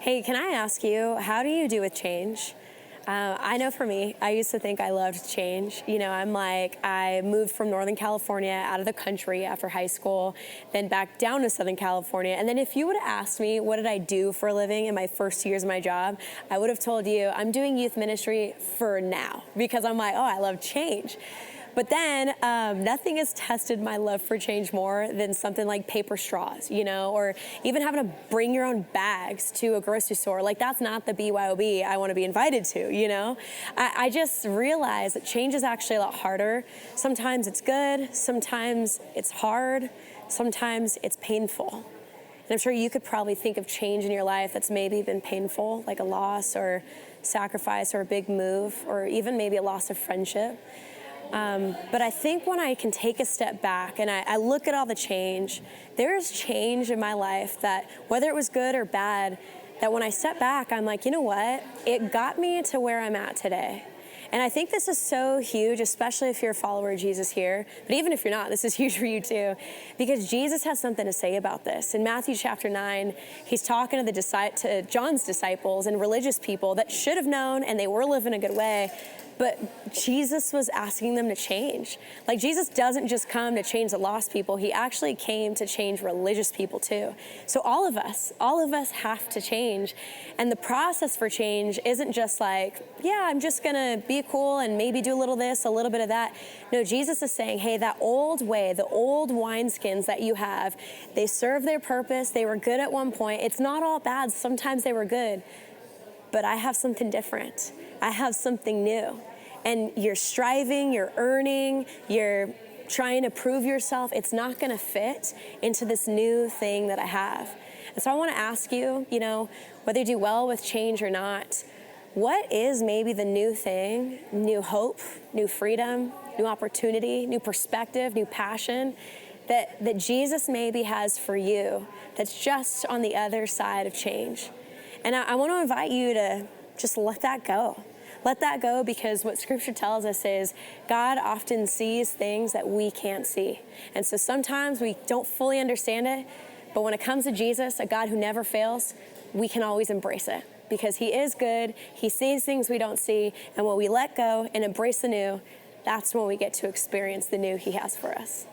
Hey, can I ask you, how do you do with change? I know for me, I used to think I loved change. I moved from Northern California out of the country after high school, then back down to Southern California. And then if you would have asked me, what did I do for a living in my first years of my job, I would have told you, I'm doing youth ministry for now, because I'm like, oh, I love change. But then nothing has tested my love for change more than something like paper straws, or even having to bring your own bags to a grocery store. Like, that's not the BYOB I want to be invited to. I just realized that change is actually a lot harder. Sometimes it's good, sometimes it's hard, sometimes it's painful. And I'm sure you could probably think of change in your life that's maybe been painful, like a loss or sacrifice or a big move, or even maybe a loss of friendship. But I think when I can take a step back and I look at all the change, there is change in my life that, whether it was good or bad, that when I step back, I'm like, you know what? It got me to where I'm at today. And I think this is so huge, especially if you're a follower of Jesus here. But even if you're not, this is huge for you too, because Jesus has something to say about this. In Matthew chapter 9, he's talking to John's disciples and religious people that should have known, and they were living a good way. But Jesus was asking them to change. Like, Jesus doesn't just come to change the lost people. He actually came to change religious people too. So all of us have to change. And the process for change isn't just like, yeah, I'm just gonna be cool and maybe do a little this, a little bit of that. No, Jesus is saying, hey, that old way, the old wineskins that you have, they serve their purpose. They were good at one point. It's not all bad. Sometimes they were good. But I have something different. I have something new. And you're striving, you're earning, you're trying to prove yourself. It's not gonna fit into this new thing that I have. And so I wanna ask you, whether you do well with change or not, what is maybe the new thing, new hope, new freedom, new opportunity, new perspective, new passion that Jesus maybe has for you that's just on the other side of change? And I want to invite you to just let that go. Let that go, because what Scripture tells us is God often sees things that we can't see. And so sometimes we don't fully understand it, but when it comes to Jesus, a God who never fails, we can always embrace it, because He is good. He sees things we don't see. And when we let go and embrace the new, that's when we get to experience the new He has for us.